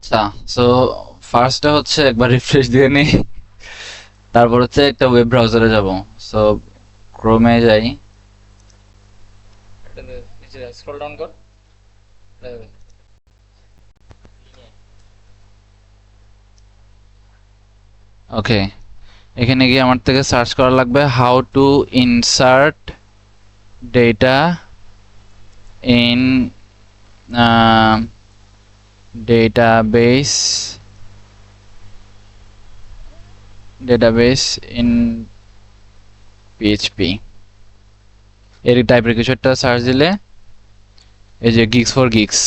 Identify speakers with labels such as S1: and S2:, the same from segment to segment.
S1: আচ্ছা, সো ফার্স্টে হচ্ছে একবার রিফ্রেশ দিয়ে নিই, তারপর হচ্ছে একটা ওয়েব ব্রাউজারে যাব। সো ক্রোমে যাই। এটাতে নিচে স্ক্রল ডাউন কর। ওকে, এখানে গিয়ে আমার থেকে সার্চ করা লাগবে how to insert data in database database in PHP, এর টাইপের কিছু একটা সার্চ দিলে এই যে geeks for geeks,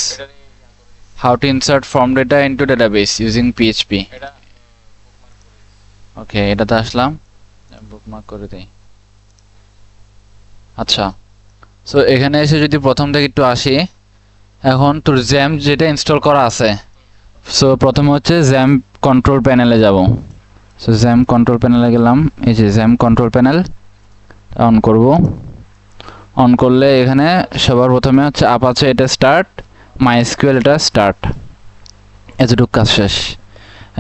S1: how to insert form data into database using PHP. Okay, এটাতে আসলাম, বুকমার্ক করে দেই। আচ্ছা, সো এখানে এসে যদি প্রথম থেকে একটু আসি, এখন তোর জ্যাম যেটা ইনস্টল করা আছে, সো প্রথমে হচ্ছে জ্যাম কন্ট্রোল প্যানেলে যাব। সো জ্যাম কন্ট্রোল প্যানেলে গেলাম, এই যে জ্যাম কন্ট্রোল প্যানেল অন করব। অন করলে এখানে সবার প্রথমে হচ্ছে আপ আছে, এটা স্টার্ট, মাইএসকিউএল এটা স্টার্ট, এতটুকু কাজ শেষ।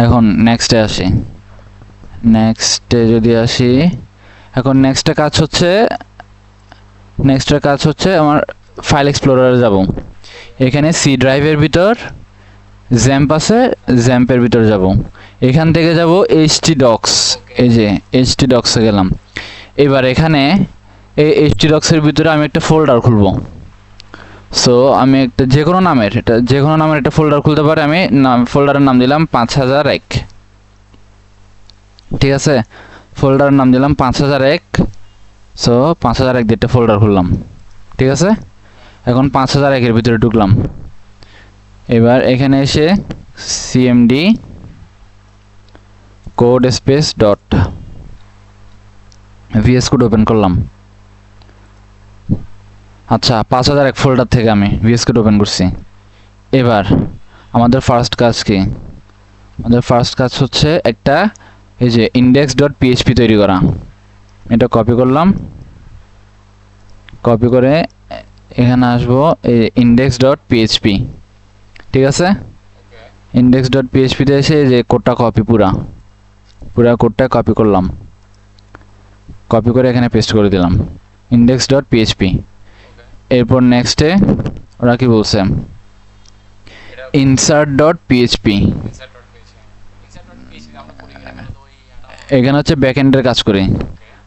S1: এখন নেক্সটে আসি, নেক্সটে যদি আসি, এখন নেক্সটের কাজ হচ্ছে আমার ফাইল এক্সপ্লোরারে যাব। এখানে সি ড্রাইভের ভিতর জ্যাম্প আছে, জ্যাম্পের ভিতর যাব। এখান থেকে যাব এইচটি ডক্স, এই যে এইচটি ডক্সে গেলাম। এবার এখানে এই এইচটি ডক্সের ভিতরে আমি একটা ফোল্ডার খুলব। সো আমি একটা যে কোনো নামের একটা ফোল্ডার খুলতে পারি। আমি ফোল্ডারের নাম দিলাম 5001, ঠিক আছে? ফোল্ডারের নাম দিলাম 5001। সো 5001 দিয়ে একটা ফোল্ডার খুললাম, ঠিক আছে? এখন 5001-এর ভিতরে ঢুকলাম। এবার এখানে এসে CMD code space dot VS code open করলাম। আচ্ছা, 5001 ফোল্ডার থেকে আমি ভিএস কোড ওপেন করছি। এবার আমাদের ফার্স্ট কাজ কি? আমাদের ফার্স্ট কাজ হচ্ছে একটা এই যে ইন্ডেক্স ডট পিএইচপি তৈরি করা। এটা কপি করলাম, কপি করে এখানে আসবো, এই ইন্ডেক্স ডট পিএইচপি, ঠিক আছে? ইন্ডেক্স ডট পিএইচপিতে এসে যে কোডটা পুরা কোডটা কপি করলাম, কপি করে এখানে পেস্ট করে দিলাম, ইন্ডেক্স ডট পিএইচপি। এরপর নেক্সটে ওরা কি বলছে, ইনসার্ট ডট পিএইচপি। এখানে হচ্ছে ব্যাক এন্ডের কাজ করি,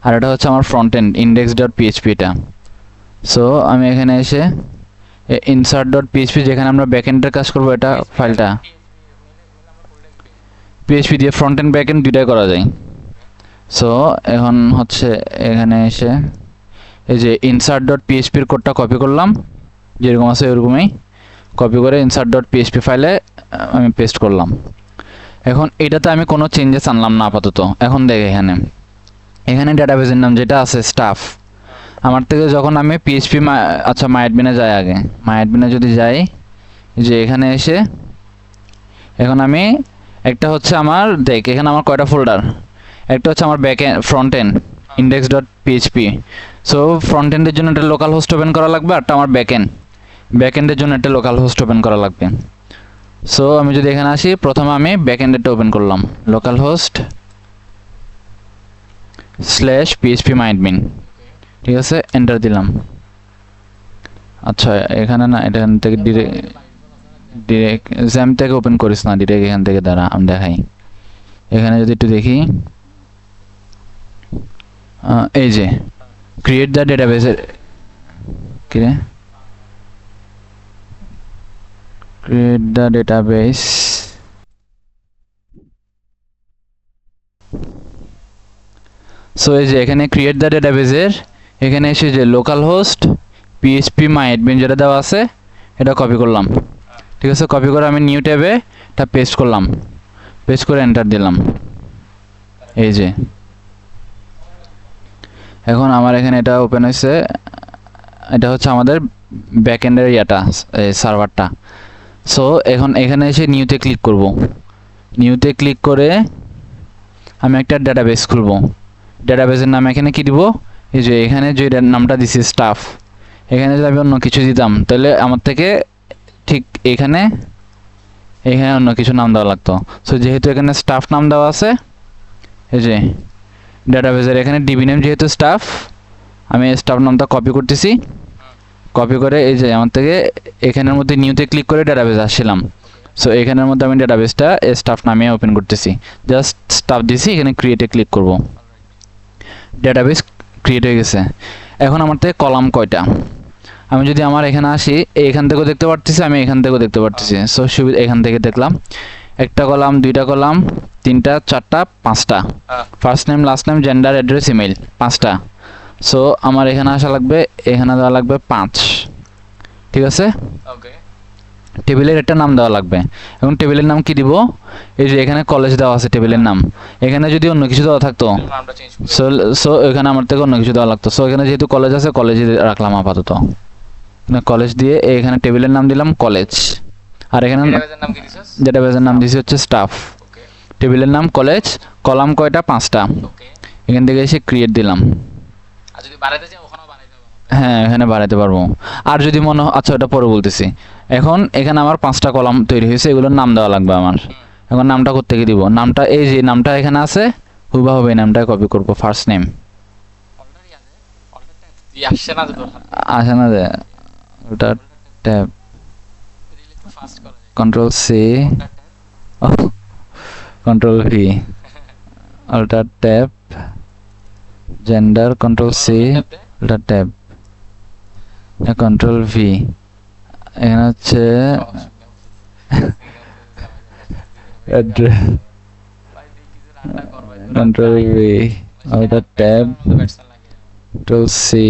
S1: আর এটা হচ্ছে আমার front end, index dot PHP এটা। সো আমি এখানে এসে ইনসার্ট ডট পিএইচপি, যেখানে আমরা ব্যাক এন্ডের কাজ করবো, এটা ফাইলটা পিএইচপি দিয়ে ফ্রন্ট এন্ড ব্যাক এন্ড দুইটাই করা যায়। সো এখন হচ্ছে এখানে এসে এই যে ইনসার্ট ডট পিএইচপির কোডটা কপি করলাম, যেরকম আছে ওরকমই কপি করে ইনসার্ট ডট পিএইচপি ফাইলে আমি পেস্ট করলাম। এখন এটাতে আমি কোনো চেঞ্জেস আনলাম না আপাতত। এখন দেখ এখানে ডেটাবেসের নাম যেটা আছে স্টাফ, আমার থেকে যখন আমি পিএইচপি আচ্ছা মাই অ্যাডমিনে যাই, আগে মাই অ্যাডমিনে যদি যাই, যে এখানে এসে এখন আমি একটা হচ্ছে আমার দেখ এখানে আমার কয়টা ফোল্ডার, একটা হচ্ছে আমার back end front end index dot PHP. So front এন্ডের জন্য একটা লোকাল হোস্ট ওপেন করা লাগবে, আর আমার ব্যাক এন্ডের জন্য একটা লোকাল হোস্ট ওপেন করা লাগবে। সো আমি যদি এখানে আসি, প্রথমে আমি ব্যাক এন্ডেরটা ওপেন করলাম, লোকাল হোস্ট স্ল্যাশ পিএইচপি মাই অ্যাডমিন, ঠিক আছে? এন্টার দিলাম। আচ্ছা, এখানে না, এখান থেকে ডিরেক্ট জ্যাম থেকে ওপেন করিস না, ডিরেক্ট এখান থেকে দাঁড়া আমি দেখাই। এখানে যদি একটু দেখি, এই যে ক্রিয়েট দ্য ডেটাবেসের কি রে, ক্রিয়েট দ্য ডেটাবেস, সো এই যে এখানে ক্রিয়েট দ্য ডেটাবেসের এখানে এসে যে লোকাল হোস্ট পিএইচপি মাই অ্যাডমিন যেটা দেওয়া আছে, এটা কপি করলাম, ঠিক আছে? কপি করে আমি নিউ ট্যাবে এটা পেস্ট করলাম, পেস্ট করে এন্টার দিলাম। এই যে এখন আমার এখানে এটা ওপেন হয়েছে, এটা হচ্ছে আমাদের ব্যাকএন্ডের ইয়াটা, সার্ভারটা। সো এখন এখানে এসে নিউতে ক্লিক করব, নিউতে ক্লিক করে আমি একটা ডেটাবেস খুলব। ডেটাবেসের নাম এখানে কি দিব, এই যে এখানে যে নামটা দিছি স্টাফ, এখানে যদি আমি অন্য কিছু দিতাম তাহলে আমার থেকে ঠিক এখানে এখানে অন্য কিছু নাম দেওয়া লাগতো। সো যেহেতু এখানে স্টাফ নাম দেওয়া আছে, এই যে ডাটাবেজের এখানে ডিবি নেম যেহেতু স্টাফ, আমি স্টাফ নামটা কপি করতেছি। কপি করে এই যে আমার থেকে এখানের মধ্যে নিউতে ক্লিক করে ডাটাবেজ আসছিলাম। সো এখানের মধ্যে আমি ডাটাবেসটা স্টাফ নামে ওপেন করতেছি। জাস্ট স্টাফ দিছি, এখানে ক্রিয়েটে ক্লিক করব। ডাটাবেস ক্রিয়েট হয়ে গেছে। এখন আমার থেকে কলাম কয়টা, আমি যদি আমার এখানে আসি, এখান থেকেও দেখতে পারতেছি, আমি এখান থেকেও দেখতে পারতেছি। সো সুবিধা এখান থেকে দেখলাম, একটা কলাম, দুইটা কলাম, তিনটা, চারটা, পাঁচটা। First name, last name, gender, address, email, পাঁচটা। সো আমার এখানে আসা লাগবে, এখানে দেওয়া লাগবে 5। ঠিক আছে, টেবিলের একটা নাম দেওয়া লাগবে। এখন টেবিলের নাম কি দিব, এই যে এখানে কলেজ দেওয়া আছে টেবিলের নাম। এখানে যদি অন্য কিছু দেওয়া থাকতো, সো এখানে আমার থেকে অন্য কিছু দেওয়া লাগতো। সো এখানে যেহেতু কলেজ আছে, কলেজে রাখলাম আপাতত। কলেজ দিয়ে এখানে টেবিলের নাম দিলাম কলেজ, আর এখানে ডেটাবেজের নাম দিয়েছি হচ্ছে স্টাফ। টেবিলের নাম কলেজ, কলাম কয়টা, 5টা। এখান থেকে এসে ক্রিয়েট দিলাম। হ্যাঁ, এখানে বাড়াতে পারবো। আর যদি মনে আচ্ছা, ওটা পরে বলতেছি। এখন এখানে আমার 5টা কলাম তৈরি হয়েছে, এগুলোর নাম দেওয়া লাগবে আমার। এখন নামটা কোত্থেকে দিব, নামটা এই যে নামটা এখানে আছে, হুবহু এই নামটা কপি করব। ফার্স্ট নেম আসে না যে, ওটা tab, control C, control V, ওটা ট্যাব, জেন্ডার, কন্ট্রোল সি, ওটা ট্যাব, কন্ট্রোল ভি। এখানে হচ্ছে কন্ট্রোল ভি, ওটা ট্যাব, কন্ট্রোল সি,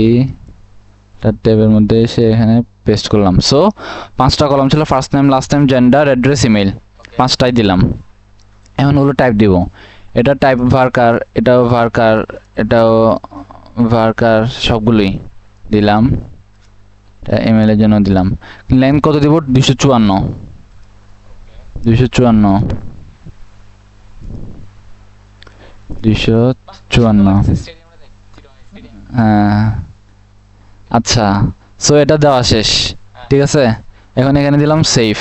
S1: ট্যাবের মধ্যে এসে এখানে পেস্ট করলাম। সো 5টা কলাম ছিল, first name, last name, gender, address, email, 5টাই দিলাম। এখন ওগুলো টাইপ দিব। এটা টাইপ ভার্কার, এটাও ভার্কার, এটাও ভার্কার, সবগুলোই দিলাম। ইমেল এর জন্য দিলাম। লাইন কত দিব, 254, 254, 254। হ্যাঁ, আচ্ছা। সো এটা দেওয়া শেষ, ঠিক আছে। এখন এখানে দিলাম সেভ,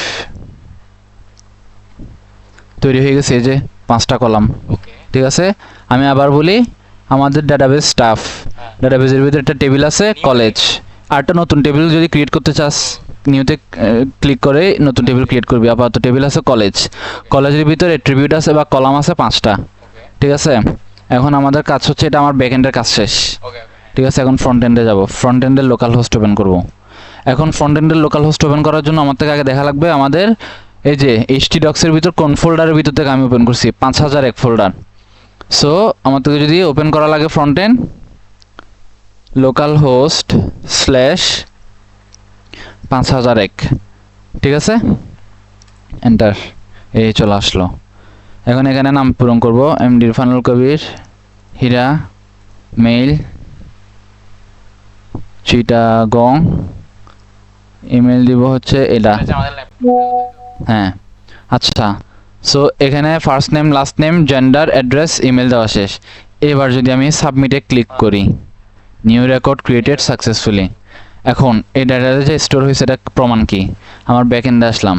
S1: তৈরি হয়ে গেছে এই যে 5টা কলাম। ঠিক আছে, আমি আবার বলি, আমাদের ডাটাবেস স্টাফ, ডাটাবেসের ভিতরে একটা টেবিল আছে কলেজ, আর একটা নতুন টেবিল যদি ক্রিয়েট করতে চাস, নিউতে ক্লিক করে নতুন টেবিল ক্রিয়েট করবি। আপাতত টেবিল আছে কলেজ, কলেজের ভিতরে অ্যাট্রিবিউট আছে বা কলাম আছে 5টা। ঠিক আছে, এখন আমাদের কাজ হচ্ছে, এটা আমার ব্যাকএন্ডের কাজ শেষ। ঠিক আছে, এখন ফ্রন্ট এন্ডে যাব, ফ্রন্ট এন্ডের লোকাল হোস্ট ওপেন করব। এখন ফ্রন্ট এন্ডের লোকাল হোস্ট ওপেন করার জন্য আমার থেকে আগে দেখা লাগবে আমাদের এই যে htdocs এর ভিতর কোন ফোল্ডারের ভিতর থেকে আমি ওপেন করছি, 5001 ফোল্ডার। সো আমার থেকে যদি ওপেন করা লাগে front end, local host slash 5001, ঠিক আছে, এন্টার, এই চলে আসলো। এখন এখানে নাম পূরণ করব, এমডি ফানুল কবির, হীরা, মেইল, চিটাগং, ইমেল দিব হচ্ছে এটা। হ্যাঁ, আচ্ছা। সো এখানে first name, last name, gender, address, email দেওয়া শেষ। এবার যদি আমি সাবমিটে ক্লিক করি, নিউ রেকর্ড ক্রিয়েটেড সাকসেসফুলি। এখন এই ডাটাটা যে স্টোর হয়েছে, এটা প্রমাণ কি, আমার ব্যাকএন্ডে আসলাম,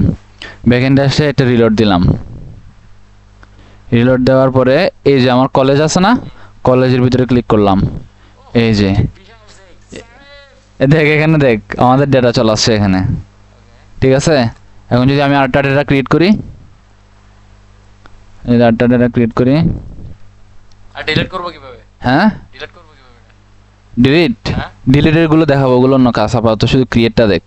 S1: ব্যাকএন্ডে আসলে এটা রিলোড দিলাম। রিলোড দেওয়ার পরে এই যে আমার কলেজ আছে না, কলেজের ভিতরে ক্লিক করলাম, এই যে দেখ, এখানে দেখ আমাদের ডেটা চলে আসছে এখানে। ঠিক আছে, এখন যদি আমি আরেকটা ডেটা ক্রিয়েট করি, আরেকটা ডেটা ক্রিয়েট করি,
S2: আর ডিলিট করব কিভাবে?
S1: হ্যাঁ,
S2: ডিলিট করব কিভাবে?
S1: ডিলিট, ডিলিটের গুলো দেখাবো, ওগুলো অন্য কাজ, আপাতত শুধু ক্রিয়েটটা দেখ।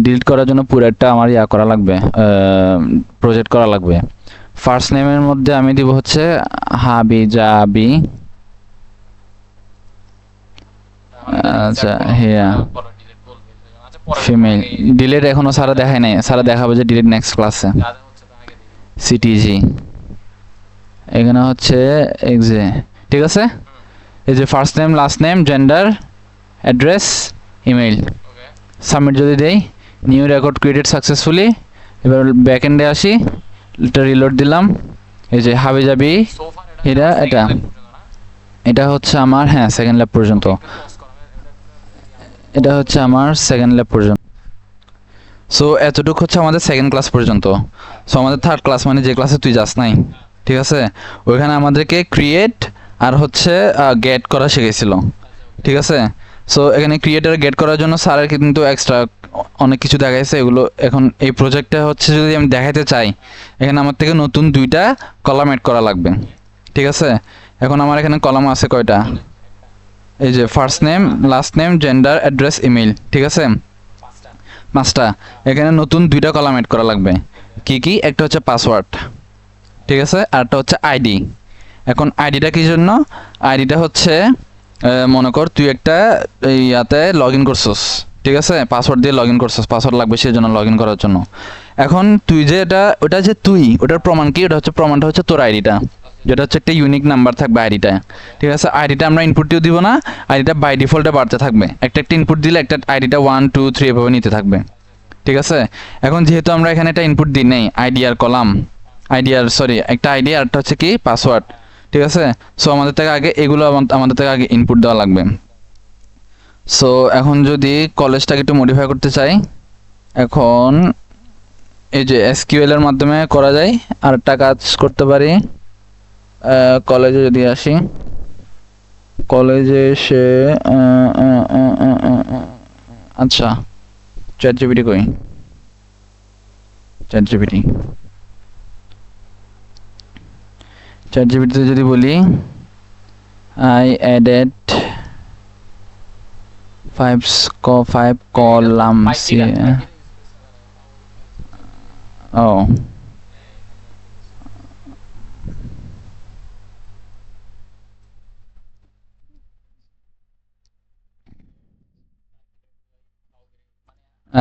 S1: ডিলিট করার জন্য পুরো একটা আমার ইয়া করা লাগবে, প্রজেক্ট করা লাগবে। ফার্স্ট নেমের মধ্যে আমি দিব হচ্ছে হাবিজাবি, আচ্ছা হিয়া, ফিমেল। ডিলিট এখনো সারা দেখায় নাই, সারা দেখাবো যে ডিলিট নেক্সট ক্লাসে। সিটিজি, এখানে হচ্ছে এক্সে, ঠিক আছে। এই যে first name, last name, gender, address, email. Submit যদি দেই, নিউ রেকর্ড ক্রিয়েটেড সাকসেসফুলি। এবার ব্যাক এন্ডে আসি, এটা রিলোড দিলাম, এই যে হাবিজাবি হীরা, এটা হচ্ছে আমার, হ্যাঁ, সেকেন্ড ল্যাব পর্যন্ত, এটা হচ্ছে আমার সেকেন্ড ল্যাব পর্যন্ত। সো এতটুকু হচ্ছে আমাদের সেকেন্ড ক্লাস পর্যন্ত। সো আমাদের থার্ড ক্লাস মানে যে ক্লাসে তুই যাস নাই, ঠিক আছে, ওইখানে আমাদেরকে ক্রিয়েট আর হচ্ছে গেট করা শিখেছিল, ঠিক আছে। সো এখানে ক্রিয়েট আর গেট করার জন্য স্যারের কিন্তু এক্সট্রা অনেক কিছু দেখাইছে, এগুলো এখন এই প্রজেক্টটা হচ্ছে যদি আমি দেখাইতে চাই, এখানে আমার থেকে নতুন 2টা কলাম এড করা লাগবে, ঠিক আছে। এখন আমার এখানে কলাম আছে কয়টা, এই যে first name, last name, gender, address, email, ঠিক আছে, 5টা। এখানে নতুন 2টা কলাম এড করা লাগবে। কি কি? একটা হচ্ছে পাসওয়ার্ড, ঠিক আছে, আর একটা হচ্ছে আইডি। এখন আইডিটা কি জন্য? আইডিটা হচ্ছে মনে কর তুই একটা ইয়াতে লগ ইন করছস, ঠিক আছে, পাসওয়ার্ড দিয়ে লগ ইন করছস, পাসওয়ার্ড লাগবে সেই জন্য লগ ইন করার জন্য। এখন তুই যে ওটা যে তুই, ওটার প্রমাণ কি? ওটা হচ্ছে প্রমাণটা হচ্ছে তোর আইডিটা, যেটা হচ্ছে একটা ইউনিক নাম্বার থাকবে আইডিটা, ঠিক আছে। আইডিটা আমরা ইনপুট দিয়েও দিব না, আইডিটা বাই ডিফল্টে বাড়তে থাকবে, একটা একটা ইনপুট দিলে একটা আইডিটা 1 2 3 এভাবে নিতে থাকবে, ঠিক আছে। এখন যেহেতু আমরা এখানে একটা ইনপুট দিই নেই, আইডি আর কলাম, আইডি আর সরি একটা আইডি আর একটা হচ্ছে কি পাসওয়ার্ড, ঠিক আছে। সো আমাদের থেকে আগে এগুলো আমাদের থেকে আগে ইনপুট দেওয়া লাগবে। সো এখন যদি কলেজটাকে একটু মডিফাই করতে চাই, এখন এই যে এসকিউএল এর মাধ্যমে করা যায়। আর একটা কাজ করতে পারি, কলেজে যদি আসি, কলেজে এসে আচ্ছা চ্যাট জিপিটি কই, চ্যাট জিপিটিতে যদি বলি I added 5 columns here. Oh, I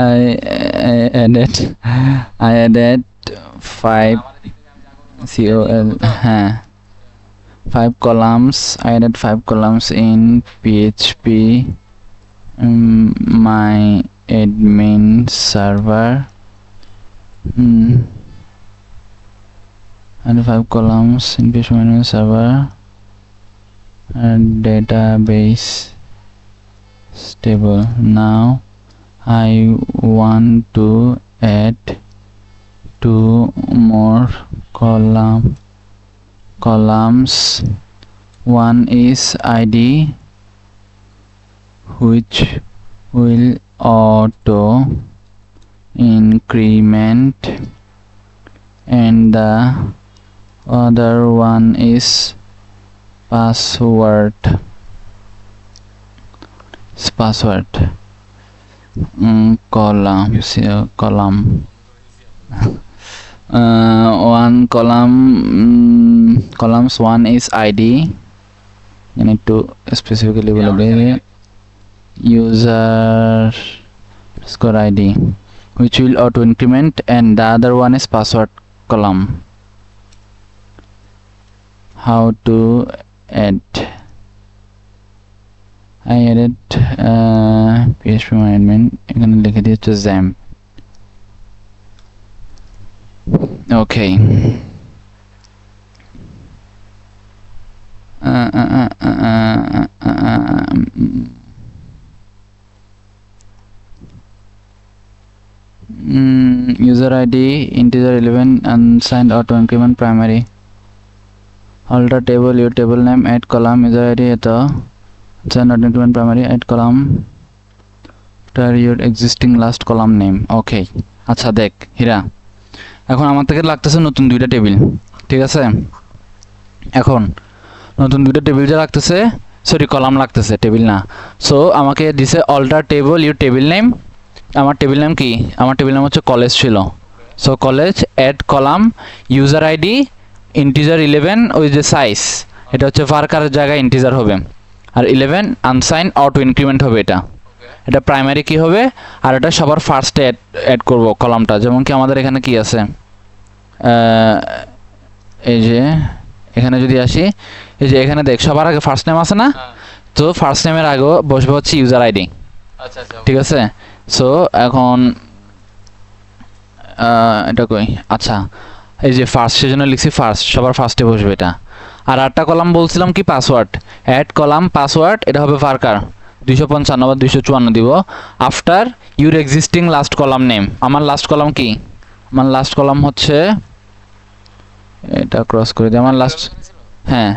S1: added 5 হ্যাঁ 5 columns. I added 5 columns in PHP my admin server, and 5 columns in PHP my admin server and database stable. Now I want to add 2 more columns. One is ID, which will auto increment, and the other one is password. Column one columns. One is ID, you need to specifically user score ID, which will auto increment, and the other one is password column. How to add? I added PHP my admin, এখানে লিখে দিয়েছে XAMPP. Okay. User ID integer 11 unsigned auto increment primary. Alter table, your table name, add column, user ID এটা unsigned auto increment primary, add column after your existing last column name. Okay. আচ্ছা দেখ হীরা, এখন আমার থেকে লাগতেছে নতুন 2টা table, ঠিক আছে। এখন নতুন 2টা টেবিল যা লাগতেছে, সরি কলাম লাগতেছে, টেবিল না। সো আমাকে দিছে alter table your table name. আমার টেবিল নাম কি? আমার টেবিল নাম হচ্ছে কলেজ ছিল। So college add column, user ID integer 11, ওই যে সাইজ এটা হচ্ছে ভার্কারের জায়গায় ইন্টিজার হবে, আর 11 আনসাইন অটো ইনক্রিমেন্ট হবে। এটা প্রাইমারি কি হবে, আর এটা সবার ফার্স্টে অ্যাড করব কলামটা। যেমন কি আমাদের এখানে কি আছে, এই যে এখানে যদি আসি, এই যে এখানে দেখ সবার আগে ফার্স্ট নেম আছে না, তো ফার্স্ট নেমের আগে বসবে হচ্ছে ইউজার আইডি,
S2: আচ্ছা আচ্ছা
S1: ঠিক আছে। সো এখন এটা কই, আচ্ছা এই যে ফার্স্ট, সেজন্য লিখছি ফার্স্ট, সবার ফার্স্টে বসবে এটা। আর একটা কলাম বলছিলাম কি পাসওয়ার্ড, অ্যাড কলাম পাসওয়ার্ড, এটা হবে ভার্কার। 255 বা 254 দিব after your existing last column name. আমার লাস্ট কলাম কি? আমার লাস্ট কলাম হচ্ছে এটা ক্রস করে দিই। আমার লাস্ট, হ্যাঁ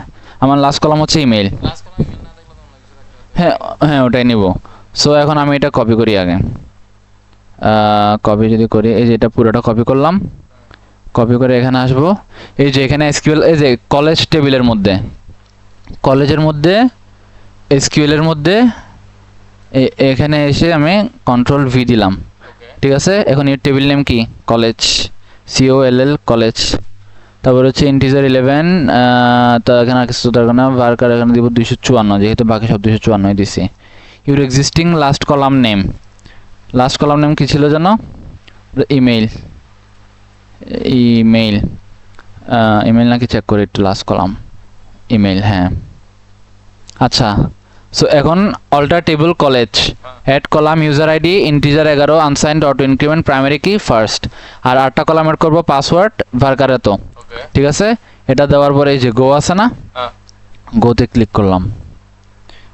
S1: আমার লাস্ট কলাম হচ্ছে ইমেল।
S2: ক্লাস কোনো ইমেল না থাকলে তো অন্য কিছু থাকতে পারে।
S1: হ্যাঁ হ্যাঁ ওটাই নিব। সো এখন আমি এটা কপি করি আগে। কপি যদি করি, এই যে এটা পুরোটা কপি করলাম। কপি করে এখানে আসবো। এই যে এখানে এসকিউএল, এই যে কলেজ টেবিলের মধ্যে, কলেজের মধ্যে এসকিউএল এর মধ্যে এখানে এসে আমি কন্ট্রোল ভি দিলাম।
S2: ওকে
S1: ঠিক আছে, এখন এর টেবিল নেম কি? College, COLL college. তারপর হচ্ছে ইন্টিজার 11, তো এখানে আর কিছু দরকার না। ভার্কার এখানে দিব 254, যেহেতু বাকি সব 254 দিছি। Your existing last column name, last column name কি ছিল জানো? ইমেইল। ইমেইল, ইমেইল নাকি চেক করি একটু। লাস্ট কলাম ইমেইল, হ্যাঁ। আচ্ছা, সো এখন alter table college, add column user ID integer 11 unsigned auto increment primary key first, আর 8টা কলাম অ্যাড করবো পাসওয়ার্ড ভার্কারে। তো
S2: ওকে
S1: ঠিক আছে, এটা দেওয়ার পরে এই যে গো আছে না,
S2: হ্যাঁ
S1: গোতে ক্লিক করলাম।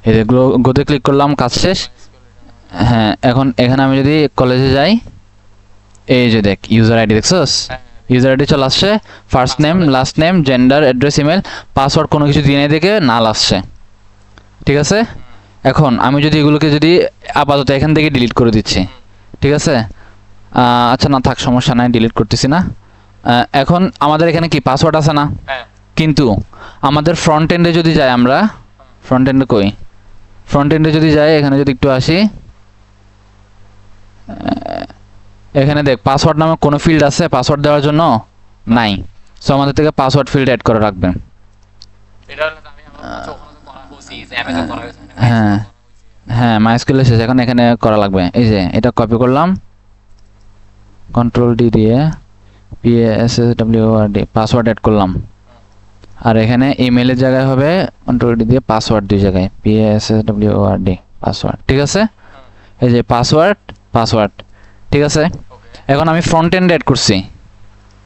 S1: এই যে গোতে ক্লিক করলাম, কাজ শেষ। হ্যাঁ, এখন এখানে আমি যদি কলেজে যাই, এই যে দেখ ইউজার আইডি দেখছস, ইউজার আইডি চলে আসছে, first name, last name, gender, address, email, password কোনো কিছু দিয়ে নেই দেখে নাল আসছে। ঠিক আছে, এখন আমি যদি এগুলোকে যদি আপাতত এখান থেকে ডিলিট করে দিচ্ছি। ঠিক আছে, আচ্ছা না থাক, সমস্যা নাই, ডিলিট করতেছি না। এখন আমাদের এখানে কি পাসওয়ার্ড আছে না,
S2: হ্যাঁ
S1: কিন্তু আমাদের ফ্রন্ট এন্ডে যদি যাই, আমরা ফ্রন্ট এন্ডে কই, ফ্রন্ট এন্ডে যদি যাই, এখানে যদি একটু আসি, এখানে দেখ পাসওয়ার্ড নামে কোনো ফিল্ড আছে পাসওয়ার্ড দেওয়ার জন্য? নাই। সো আমাদের থেকে পাসওয়ার্ড ফিল্ড অ্যাড করে রাখবেন।
S2: এটা হলো আমি আমার কাছে ওখানে তো করা হইছে যে অ্যামেজন করা হইছে
S1: হ্যাঁ হ্যাঁ, মাইস্কুয়েল শেষ, এখন এখানে করা লাগবে। এই যে এটা কপি করলাম, কন্ট্রোল ডি দিয়ে PASSWORD পাসওয়ার্ড অ্যাড করলাম। আর এখানে ইমেলের জায়গায় হবে কন্ট্রোল ডি দিয়ে পাসওয়ার্ড, দুই জায়গায় PASSWORD পাসওয়ার্ড। ঠিক আছে, এই যে পাসওয়ার্ড, পাসওয়ার্ড। ঠিক আছে,
S2: ওকে
S1: এখন আমি ফ্রন্ট এন্ড অ্যাড করছি,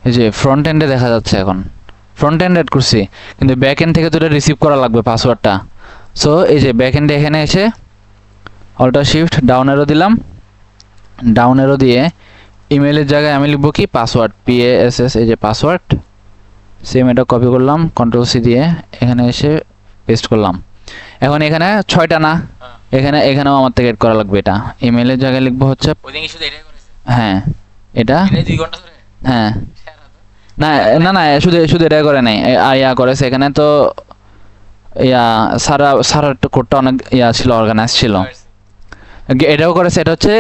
S1: এই যে ফ্রন্ট এন্ডে দেখা যাচ্ছে। এখন ফ্রন্ট এন্ড অ্যাড করছি, কিন্তু ব্যাক এন্ড থেকে তো এটা রিসিভ করা লাগবে পাসওয়ার্ডটা। সো এই যে ব্যাক এন্ডে এখানে এসে অল্টার শিফট ডাউন অ্যারো দিলাম, ডাউন অ্যারো দিয়ে ইমেলের জায়গায় আমি লিখবো কি পাসওয়ার্ড, PASS, এই যে পাসওয়ার্ড। সেম এটা কপি করলাম, কন্ট্রোল সি দিয়ে এখানে এসে পেস্ট করলাম। এখন এখানে 6টা না, এখানেও আমার থেকে এড করা লাগবে। এটা ইমেলের জায়গায় লিখবো হচ্ছে,
S2: ওই দিন শুধু এটাই করেছে
S1: হ্যাঁ এটা,
S2: এটাই 2 ঘন্টা ধরে
S1: হ্যাঁ
S2: সেরা তো।
S1: না না না, শুধু শুধু এটা করে নাই, ইয়া করেছে এখানে তো, সারা কোডটা অনেক ছিল, অর্গানাইজ ছিল। এটাও করেছে, এটা হচ্ছে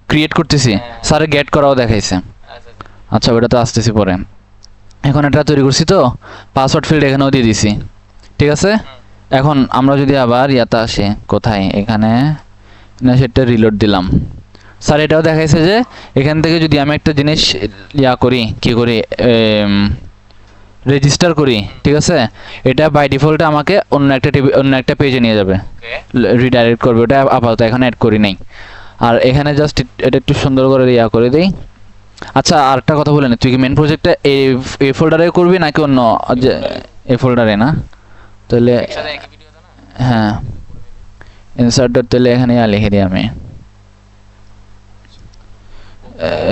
S1: ক্রিয়েট করতেছি, স্যার গেট করাও দেখাইছে।
S2: আচ্ছা
S1: আচ্ছা ওটা তো আসতেছি পরে। এখন এটা তৈরি করছি, তো পাসওয়ার্ড ফিল্ড এখানেও দিয়ে দিছি। ঠিক আছে, এখন আমরা যদি আবার ইয়াতে আসি, কোথায়, এখানে না, সেটা রিলোড দিলাম। স্যার এটাও দেখাইছে যে এখান থেকে যদি আমি একটা জিনিস করি, কি করি, রেজিস্টার করি, ঠিক আছে, এটা বাই ডিফল্টে আমাকে অন্য একটা পেজে নিয়ে যাবে,
S2: ওকে
S1: রিডাইরেক্ট করবে। ওটা আপাতত এখানে অ্যাড করি নাই। আর এখানে জাস্ট এটা একটু সুন্দর করে করে দিই। আচ্ছা আর একটা কথা বলে নি, তুই কি মেন প্রজেক্টটা এই ফোল্ডারে করবি নাকি অন্য এই ফোল্ডারে? না তাহলে
S2: একসাথে একই ভিডিও তো না
S1: হ্যাঁ, ইনসার্ট ডট, তাহলে এখানে লিখে দিই আমি।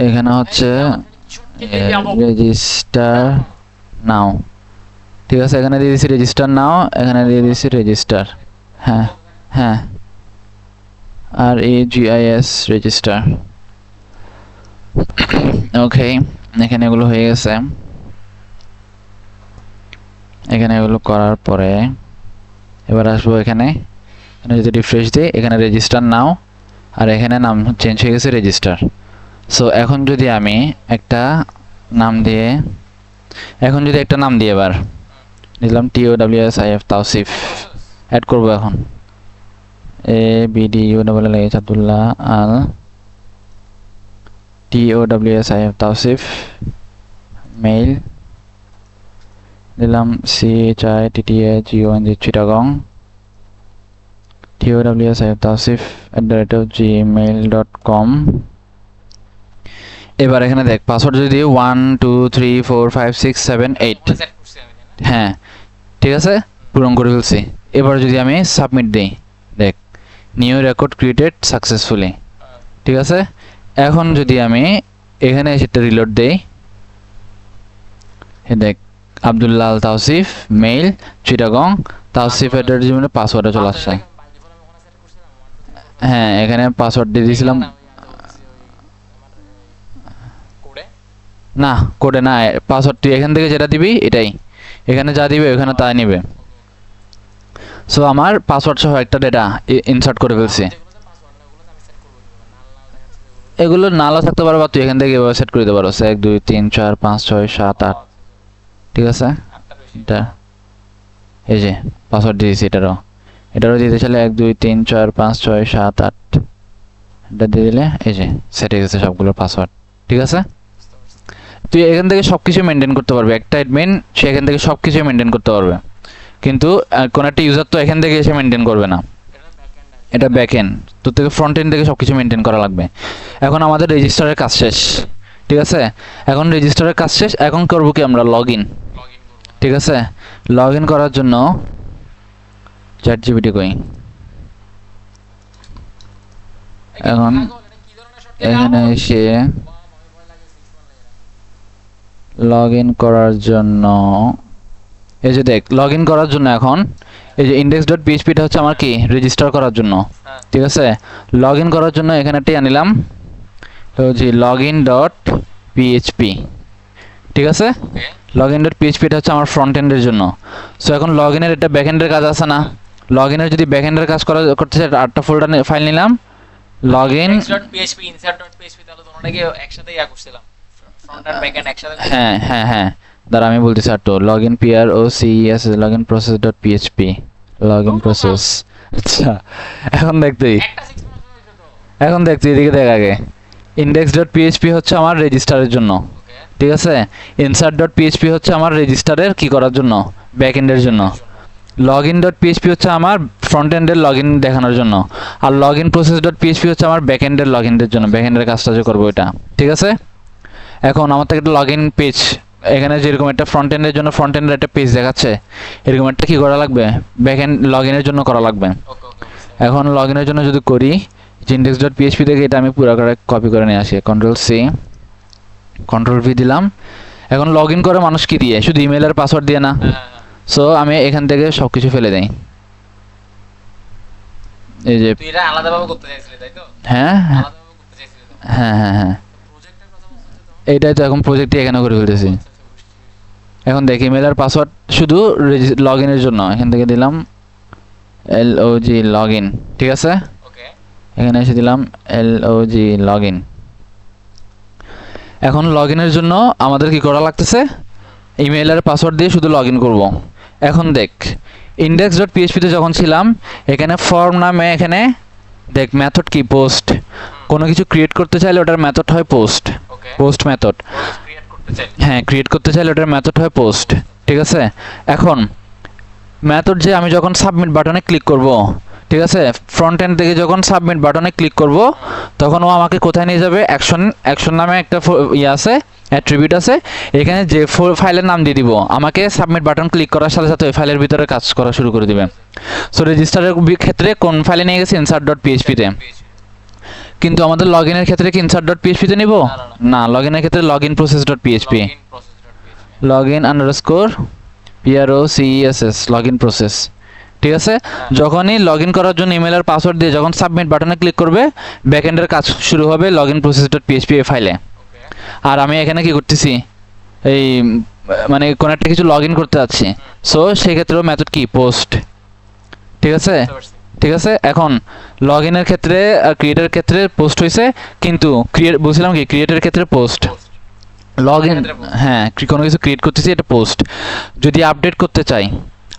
S1: এখানে হচ্ছে রেজিস্টার নাও। ঠিক আছে, এখানে দিয়ে দিচ্ছি রেজিস্টার নাও, এখানে দিয়ে দিচ্ছি রেজিস্টার, হ্যাঁ হ্যাঁ, আর GIS রেজিস্টার। ওকে, এখানে এগুলো হয়ে গেছে। এখানে এগুলো করার পরে এবার আসবো এখানে যদি রিফ্রেশ দিই, এখানে রেজিস্টার নাও, আর এখানে নাম চেঞ্জ হয়ে গেছে রেজিস্টার। সো এখন যদি আমি একটা নাম দিয়ে, এবার দিলাম TOWSIF তাওসিফ, অ্যাড করবো। এখন ABDULLH Abdullah Al TOWSIF Tawsif, mail দিলাম CHITTAGONG Chittagong, TOWSIF Tawsif @gmail.com। এবার এখানে দেখ পাসওয়ার্ড যদি 1 2 3 4 5 6 7 8,
S2: সেট করছি আমি তাই না?
S1: হ্যাঁ ঠিক আছে, পূরণ করে ফেলছি। এবার যদি আমি সাবমিট দিই, দেখ নিউ রেকর্ড ক্রিয়েটেড সাকসেসফুলি, ঠিক আছে। এখন যদি আমি এখানে এসে একটা রিলোড দেই, দেখ আব্দুল্লাহ আল তাওসিফ মেইল চিটাগং তাওসিফ @gmail পাসওয়ার্ডে চলে আসছে। হ্যাঁ এখানে পাসওয়ার্ড দিয়ে দিয়েছিলাম, না কোডে না, পাসওয়ার্ড তুই এখান থেকে যেটা দিবি এটাই, এখানে যা দিবে ওখানে তাই নেবে। সো আমার পাসওয়ার্ড সহ একটা ডেটা ইনসার্ট করে ফেলছি। এগুলো নালা থাকতে পারো বা তুই এখান থেকে এভাবে সেট করে দিতে পারো 1 2 3 4 5 6 7 8, ঠিক আছে। এটা এই যে পাসওয়ার্ড দিয়েছি, এটারও দিতে চাইলে 1 2 3 4 5 6 7 8 এটা দিয়ে দিলে এই যে সেট হয়ে গেছে সবগুলোর পাসওয়ার্ড, ঠিক আছে। তুই এখান থেকে সব কিছু মেনটেন করতে পারবে, একটা অ্যাডমিন সে এখান থেকে সব কিছু মেনটেন করতে পারবে, কিন্তু কোনো একটা ইউজার তো এখান থেকে এসে মেনটেন করবে না, এটা ব্যাক এন্ড, তোর থেকে ফ্রন্ট এন্ড থেকে সব কিছু মেনটেন করা লাগবে। এখন আমাদের রেজিস্টারের কাজ শেষ, ঠিক আছে। এখন রেজিস্টারের কাজ শেষ, এখন করবো কি আমরা লগ ইন, ঠিক আছে। লগ ইন করার জন্য ChatGPT কই, এখন এখানে এসে লগ ইন করার জন্য এই যে দেখ লগ ইন করার জন্য এখন এই যে index.php টা হচ্ছে আমার কি রেজিস্টার করার জন্য, ঠিক আছে। লগ ইন করার জন্য এখানে টিয়া নিলাম তো যে login.php, ঠিক আছে। login.php টা হচ্ছে আমার ফ্রন্ট এন্ডের জন্য। সো এখন লগ ইনের এটা ব্যাক এন্ডের কাজ আছে না, লগ ইনের যদি ব্যাক এন্ডের কাজ করতে চাই আটটা ফোল্ডার ফাইল নিলাম, লগইন
S2: index.php insert.php তাহলে দুটোটাকে একসাথে ইয়া করছিলাম, ফ্রন্ট এন্ড ব্যাক এন্ড একসাথে।
S1: হ্যাঁ হ্যাঁ হ্যাঁ দাঁড়া আমি বলতেছি আর তো login process login process.php login process. আচ্ছা এখন দেখতে
S2: একটা 6 মাস হয়েছে তো।
S1: এখন দেখতে এদিকে দেখ আগে index.php হচ্ছে আমার রেজিস্টারের জন্য, ঠিক আছে। insert.php হচ্ছে আমার রেজিস্টারের কি করার জন্য, ব্যাক এন্ডের জন্য। login.php হচ্ছে আমার ফ্রন্ট এন্ডের লগইন দেখানোর জন্য, আর লগইন process.php হচ্ছে আমার ব্যাক এন্ডের লগইনের জন্য, ব্যাক এন্ডের কাজটা যে করবো এটা, ঠিক আছে। এখন আমার থেকে একটা লগইন পেজ, এখানে যেরকম একটা ফ্রন্ট এন্ডের জন্য ফ্রন্ট এন্ডের একটা পেজ দেখাচ্ছে, এরকম একটা কি করা লাগবে ব্যাক এন্ড লগইনের জন্য করা লাগবে। এখন লগইনের জন্য যদি করি index.php থেকে এটা আমি পুরো করে কপি করে নিয়ে আসি, Ctrl+C Ctrl+V দিলাম। এখন লগইন করে মানুষ কি দিয়ে, শুধু ইমেল আর পাসওয়ার্ড দিয়ে না। সো আমি এখান থেকে সবকিছু ফেলে দেই, এই যে
S2: তুই এটা আলাদাভাবে করতে চাইছিলি তাই তো?
S1: হ্যাঁ
S2: আলাদাভাবে করতে চাইছিলি তো?
S1: হ্যাঁ হ্যাঁ হ্যাঁ
S2: প্রজেক্টের কথা বলছিস তো?
S1: এইটাই তো এখন প্রজেক্টটি এখানে করে ফেলতেছি। এখন দেখি ইমেল আর পাসওয়ার্ড শুধু লগ ইনের জন্য, এখান থেকে দিলাম LOG লগইন, ঠিক আছে।
S2: ওকে
S1: এখানে এসে দিলাম LOG লগইন। এখন লগ ইনের জন্য আমাদের কি করা লাগতেছে, ইমেল আর পাসওয়ার্ড দিয়ে শুধু লগ ইন করবো। এখন দেখ index.php তে যখন ছিলাম এখানে ফর্ম নামে এখানে দেখ মেথড কি পোস্ট, কোনো কিছু ক্রিয়েট করতে চাইলে ওটার মেথড হয় পোস্ট,
S2: ওকে
S1: পোস্ট মেথড।
S2: ক্রিয়েট করতে চাই।
S1: হ্যাঁ ক্রিয়েট করতে চাইলে ওটার মেথড হয় পোস্ট, ঠিক আছে। এখন মেথড যে আমি যখন সাবমিট বাটনে ক্লিক করব, ঠিক আছে, ফ্রন্ট এন্ড থেকে যখন সাবমিট বাটনে ক্লিক করব তখন ও আমাকে কোথায় নিয়ে যাবে, অ্যাকশন নামে একটা ইয়ে আছে, অ্যাট্রিবিউট আছে, এখানে যে ফাইলের নাম দিয়ে দিব, আমাকে সাবমিট বাটন ক্লিক করার সাথে সাথে ওই ফাইলের ভিতরে কাজ করা শুরু করে দিবে। সো রেজিস্টারের ক্ষেত্রে কোন ফাইলে নিয়ে গেছে, insert.php তে, কিন্তু আমাদের লগইনের ক্ষেত্রে কি insert.php তে নিব না, লগইনের ক্ষেত্রে login process.php login underscore process login process, ঠিক আছে। যখনই লগইন করার জন্য ইমেল আর পাসওয়ার্ড দিয়ে যখন সাবমিট বাটনে ক্লিক করবে ব্যাকএন্ডের কাজ শুরু হবে লগইন process.php ফাইলে। আর আমি এখানে কি করতেছি, এই মানে কোন একটা কিছু লগইন করতে যাচ্ছি, সো সেই ক্ষেত্রেও মেথড কি পোস্ট, ঠিক আছে ঠিক আছে। এখন লগইনের ক্ষেত্রে আর ক্রিয়েটের ক্ষেত্রে পোস্ট হয়েছে, কিন্তু বলছিলাম কি ক্রিয়েটের ক্ষেত্রে পোস্ট, লগইন হ্যাঁ কোনো কিছু ক্রিয়েট করতেছি এটা পোস্ট। যদি আপডেট করতে চাই,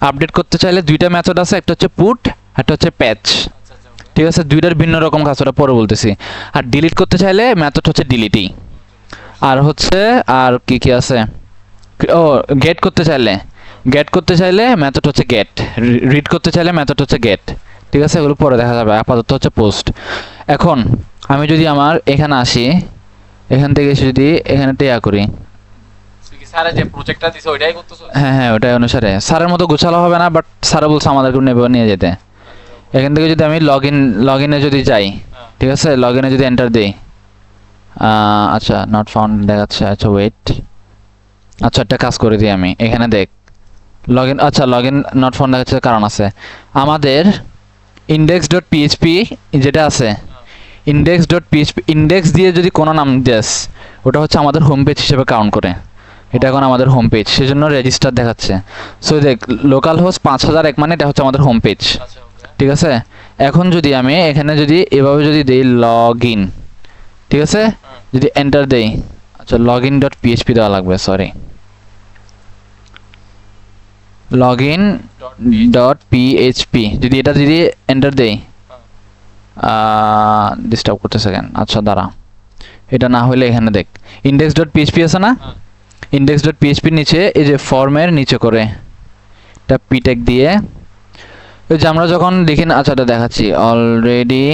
S1: আপডেট করতে চাইলে দুইটা মেথড আছে, একটা হচ্ছে পুট একটা হচ্ছে প্যাচ, ঠিক আছে। দুইটার ভিন্ন রকম কাজ, ওটা পরে বলতেছি। আর ডিলিট করতে চাইলে মেথড হচ্ছে ডিলিটই। আর হচ্ছে আর কি কি আছে, ও গেট করতে চাইলে মেথড হচ্ছে গেট, রিড করতে চাইলে মেথড হচ্ছে গেট, ঠিক আছে। এগুলো পরে দেখা যাবে, আপাতত হচ্ছে পোস্ট। এখন আমি যদি আমার এখানে আসি, এখান থেকে এসে যদি এখানে টেয়া করি,
S2: তুই কি স্যার যে প্রজেক্টটা দিছে ওইটাই করতেছ?
S1: হ্যাঁ হ্যাঁ ওটাই অনুসারে স্যারের মতো গোছালো হবে না, বাট স্যারে বলছে আমাদেরকে নিয়ে যেতে। এখান থেকে যদি আমি লগ ইনে যদি যাই, ঠিক আছে, লগ ইনে যদি এন্টার দিই, আচ্ছা নট ফাউন্ড দেখাচ্ছে, আচ্ছা ওয়েট, আচ্ছা একটা কাজ করে দিই আমি, এখানে দেখ লগ ইন, আচ্ছা লগ ইন নট ফাউন্ড দেখাচ্ছে, কারণ আছে আমাদের ইন্ডেক্স ডট পিএইচপি যেটা আছে, ইন্ডেক্স ডট পিএইচপি, ইন্ডেক্স দিয়ে যদি কোনো নাম দেস ওটা হচ্ছে আমাদের হোম পেজ হিসেবে কাউন্ট করে, এটা এখন আমাদের হোম পেজ, সেজন্য রেজিস্টার দেখাচ্ছে। সো দেখ লোকাল হোস্ট 5001 মানে এটা হচ্ছে আমাদের হোম পেজ,
S2: আচ্ছা ওকে।
S1: ঠিক আছে। এখন যদি আমি এখানে যদি এভাবে যদি দেই লগ ইন, ঠিক আছে, যদি এন্টার দেই, আচ্ছা লগ ইন ডট পিএইচপি দেওয়া লাগবে, sorry, log in dot PHP যদি এটা যদি এন্টার দেই, ডিস্টার্ব করতেছে কেন, আচ্ছা দাঁড়া, এটা না হলে এখানে দেখ ইন্ডেক্স ডট পিএইচপি আছে না, ইন্ডেক্স ডট পিএইচপির নিচে এই যে ফর্মের নিচে করে এটা পিটেক দিয়ে, ওই যে আমরা যখন দেখি না, আচ্ছা এটা দেখাচ্ছি, অলরেডি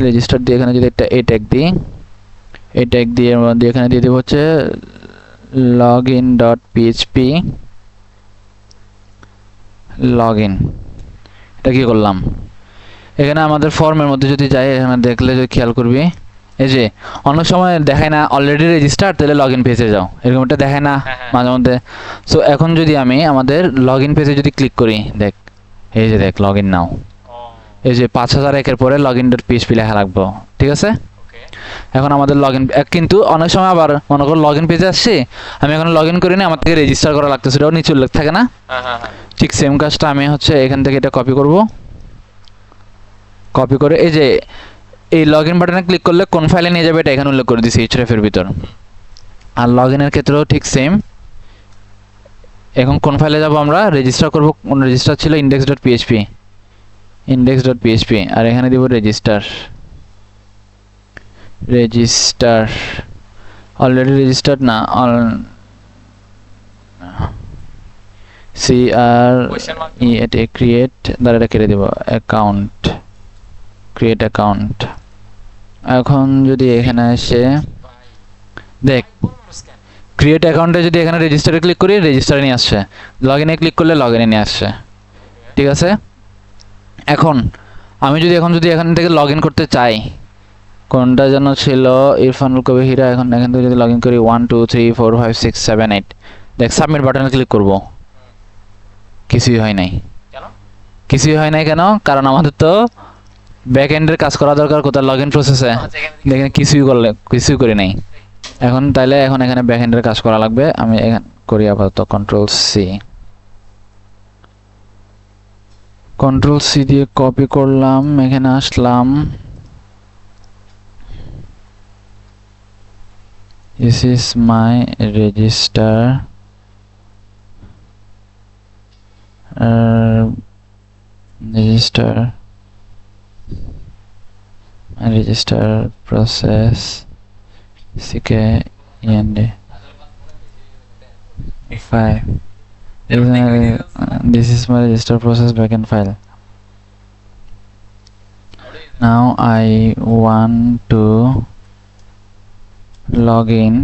S1: রেজিস্টার্ড, দিয়ে এখানে যদি একটা এ ট্যাগ দিই, এই ট্যাগ দিয়ে এর মধ্যে এখানে দিয়ে দেবো হচ্ছে log in dot PHP log in, এটা কি করলাম, এখানে আমাদের ফর্মের মধ্যে যদি যাই, এখানে দেখলে যদি খেয়াল করবি, এই যে অনেক সময় দেখায় না অলরেডি রেজিস্টার, তাহলে লগ ইন পেজে যাও, এরকম একটা দেখায় না মাঝে মধ্যে। সো এখন যদি আমি আমাদের লগ ইন পেজে যদি ক্লিক করি, দেখ এই যে দেখ লগ ইন নাও, এই যে 5001 পরে লগ ইন ডট পিএইচপি লেখা রাখবো, ঠিক আছে। এখন আমাদের লগ ইন, কিন্তু অনেক সময় আবার মনে করো লগ ইন পেজে আসছি, আমি এখন লগ ইন করি না, আমার থেকে রেজিস্টার করা লাগতেছে, সেটাও নিচে উল্লেখ থাকে না, ঠিক সেম কাজটা আমি হচ্ছে এখান থেকে এটা কপি করব, কপি করে এই যে এই লগ ইন বাটনে ক্লিক করলে কোন ফাইলে নিয়ে যাবে এটা এখানে উল্লেখ করে দিছি এইচরেফের ভিতর। আর লগ ইনের ক্ষেত্রেও ঠিক সেম, এখন কোন ফাইলে যাব আমরা, রেজিস্টার করব, কোন রেজিস্টার ছিল ইন্ডেক্স ডট পিএইচপি, আর এখানে দিব রেজিস্টার, অলরেডি রেজিস্টার্ড না, এটা ক্রিয়েট, দ্বারা এটা কেটে দিব, অ্যাকাউন্ট, ক্রিয়েট অ্যাকাউন্ট। এখন যদি এখানে এসে দেখ ক্রিয়েট অ্যাকাউন্টে যদি এখানে রেজিস্টারে ক্লিক করি, রেজিস্টারে নিয়ে আসছে, লগ ইনে ক্লিক করলে লগ ইনে নিয়ে আসছে, ঠিক আছে। এখন আমি যদি এখান থেকে লগ ইন করতে চাই, কোনটা যেন ছিল, ইরফানুল কবির হীরা, এখন এখান থেকে যদি লগ ইন করি 1 2 3 4 5 6 7 8, দেখ সাবমিট বাটনে ক্লিক করব, কিছুই হয় নাই, কেন, কারণ আমাদের তো ব্যাক এন্ডের কাজ করা দরকার, কোথায় লগ ইন প্রসেসে, দেখেন কিছুই করি নাই। এখন তাইলে এখন এখানে ব্যাক এন্ডের কাজ করা লাগবে, আমি এখানে করি আপাতত কন্ট্রোল সি দিয়ে কপি করলাম, এখানে আসলাম, this is my register, register process CKEND 5, this is my register process backend file. Now I want to log in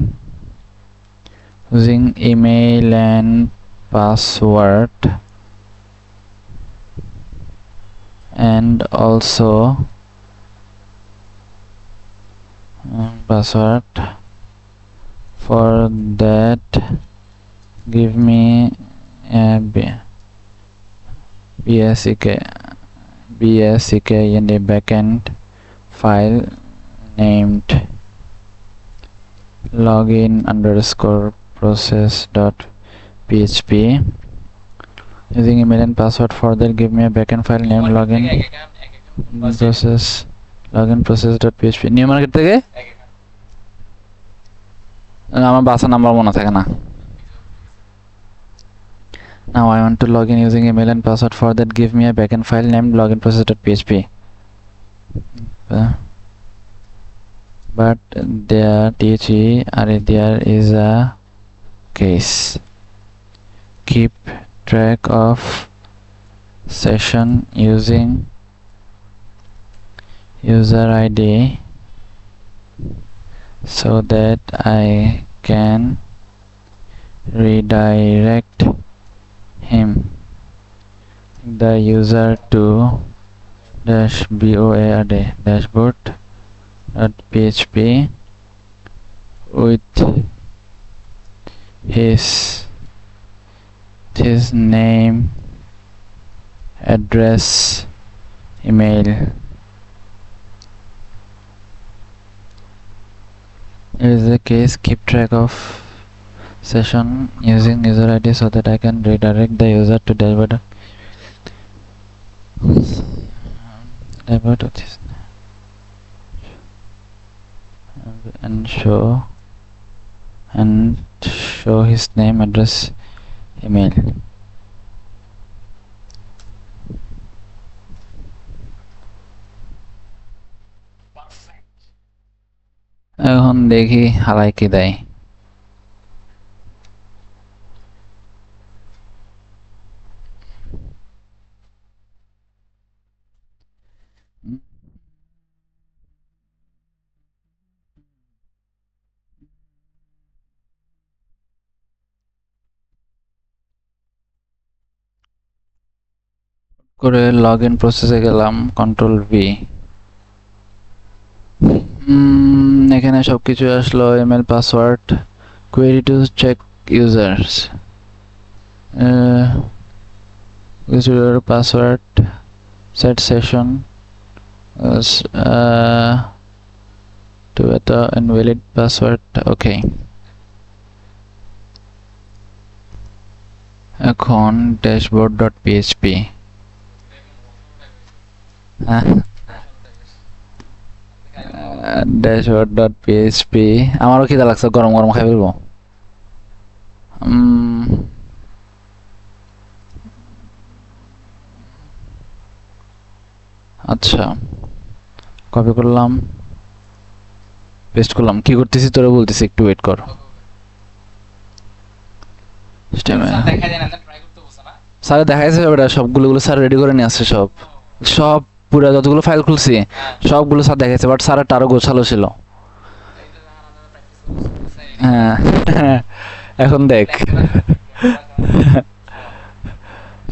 S1: using email and password, and also password. For that give me a bsck in the backend file named login underscore process.php using email and password. For that give me a backend file named login process.php। New market থেকে আমার বাসা number মনে থাকে না। Now I want to log in using email and password. For that give me a backend file named login process.php, but there is a case. Keep track of session using user ID so that I can redirect him the user to board dashboard.php with his name, address, email. Is the case, keep track of session using user ID so that I can redirect the user to dashboard of this and show his name, address, email. এখন দেখি হালাই কি দেয়। করে login প্রসেসে গেলাম, control V. এখানে সবকিছু আসলো, email, password, query to check users, password, set session to the invalid password. Okay, এখন dashboard.php dashboard.php আমারও খিদা লাগছে, গরম গরম খাই ফেলবো। আচ্ছা, কপি করলাম, পেস্ট করলাম। কি করতেছি তোরা বলতেছি, একটু ওয়েট কর। স্যার দেখাইছে বেটা, সবগুলো স্যার রেডি করে নিয়ে আসছে, সব পুরো যতগুলো ফাইল খুলছি সবগুলো স্যার দেখাইছে, বাট স্যার একটা আরো গোছালো ছিল। হ্যাঁ এখন দেখ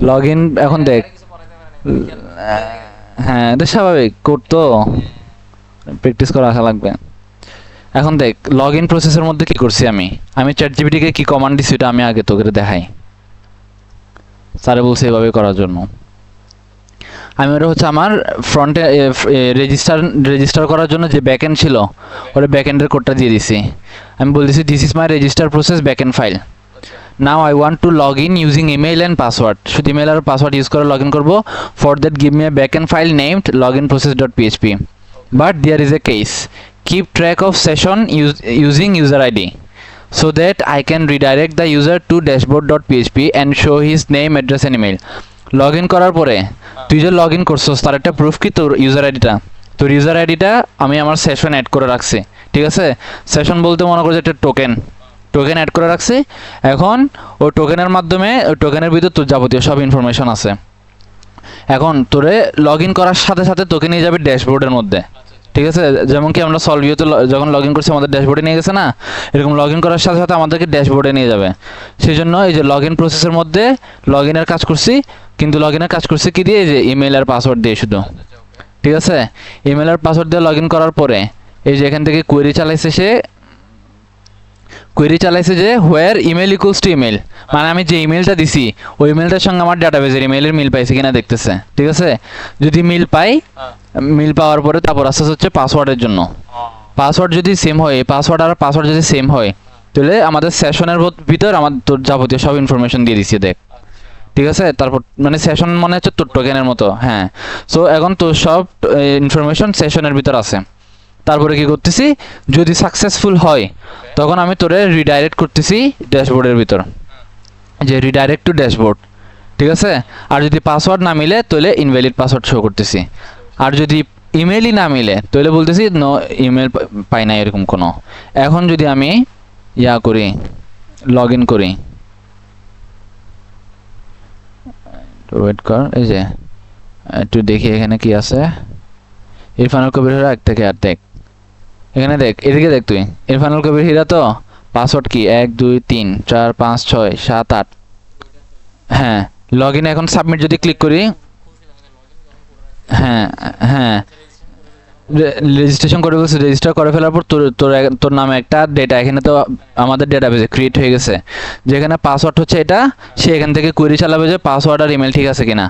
S1: লগ ইন, এখন দেখ। হ্যাঁ এটা স্বাভাবিক, করতো প্র্যাকটিস করা আসা লাগবে। এখন দেখ লগ ইন প্রসেসের মধ্যে কি করছি আমি চ্যাট জিপিটিকে কি কমান্ড দিছি এটা আমি আগে তোকে দেখাই। স্যারে বলছে এভাবে করার জন্য। আমি ওটা হচ্ছে আমার ফ্রন্টে রেজিস্টার করার জন্য যে ব্যাকএন্ড ছিল ওটা ব্যাকএন্ডের কোডটা দিয়ে দিছি। আমি বলতেছি this is my register process backend file, now I want to log in using email and password. শুধু ইমেল আর পাসওয়ার্ড ইউজ করে লগ ইন করবো। For that give me a backend file named login process.php, but there is a case, keep track of session using user ID so that I can redirect the user to dashboard.php and show his name, address and email. Login করার পরে তুই যে login করছস তার একটা proof কি তোর user আইডিটা। তোর ইউজার আইডিটা আমি আমার সেশন অ্যাড করে রাখছি, ঠিক আছে? সেশন বলতে মনে করো যে একটা টোকেন অ্যাড করে রাখছি। এখন ওই টোকেনের মাধ্যমে ওই টোকেনের ভিতর তোর যাবতীয় সব ইনফরমেশন আছে। এখন তোরে লগইন করার সাথে সাথে তোকে নিয়ে যাবে ড্যাশবোর্ডের মধ্যে, ঠিক আছে? যেমন কি আমরা সলভিওতে যখন লগ ইন করছি আমাদের ড্যাশবোর্ডে নিয়ে গেছে না, এরকম লগ ইন করার সাথে সাথে আমাদেরকে ড্যাশবোর্ডে নিয়ে যাবে। সেই জন্য এই যে লগ ইন প্রসেসের মধ্যে লগ ইনের কাজ করছি, কিন্তু লগ ইনের কাজ করছি কি দিয়ে, যে ইমেল আর পাসওয়ার্ড দিয়ে শুধু, ঠিক আছে? ইমেল আর পাসওয়ার্ড দিয়ে লগ ইন করার পরে এই যে এখান থেকে কোয়েরি চালাইছে যে হোয়ার ইমেল ইকুয়ালস টু ইমেল, মানে আমি যে ইমেলটা দিছি ওই ইমেলটার সঙ্গে আমার ডাটাবেজের ইমেলের মিল পাইছে কিনা দেখতেছে, ঠিক আছে? যদি মিল পাওয়ার পরে তারপর আস্তে আস্তে হচ্ছে পাসওয়ার্ডের জন্য। পাসওয়ার্ড যদি সেম হয়, পাসওয়ার্ড যদি সেম হয় তাহলে আমাদের সেশনের ভিতর আমার তোর যাবতীয় সব ইনফরমেশন দিয়ে দিছি, দেখ, ঠিক আছে? তারপর মানে সেশন মনে হচ্ছে তোর টোকেনের মতো, হ্যাঁ। সো এখন তোর সব ইনফরমেশন সেশনের ভিতর আছে। তারপরে কি করতেছি, যদি সাকসেসফুল হয় তখন আমি তোরে রিডাইরেক্ট করতেছি ড্যাশবোর্ডের ভিতর, যে রিডাইরেক্ট টু ড্যাশবোর্ড, ঠিক আছে? আর যদি পাসওয়ার্ড না মিলে তাহলে ইনভ্যালিড পাসওয়ার্ড শো করতেছি। আর যদি ইমেলই না মিলে তাহলে বলতেছি নো ইমেল পাই না এরকম কোনো। এখন যদি আমি করি, লগ ইন করি, ওয়েট কর, এই যে একটু দেখি এখানে কি আছে। ইরফানুল কবির হীরা এক থেকে আর দেখ, এখানে দেখ, এদিকে দেখ, তুই ইরফানুল কবির হীরা তো পাসওয়ার্ড কি 1 2 3 4 5 6 7 8। হ্যাঁ, লগ ইন এখন সাবমিট যদি ক্লিক করি, হ্যাঁ হ্যাঁ রেজিস্ট্রেশন করে বলছে, রেজিস্টার করে ফেলার পর তোর নামে একটা ডেটা এখানে তো আমাদের ডেটাবেজে ক্রিয়েট হয়ে গেছে, যেখানে পাসওয়ার্ড হচ্ছে এটা, সে এখান থেকে কোয়েরি চালাবে যে পাসওয়ার্ড আর ইমেল ঠিক আছে কিনা।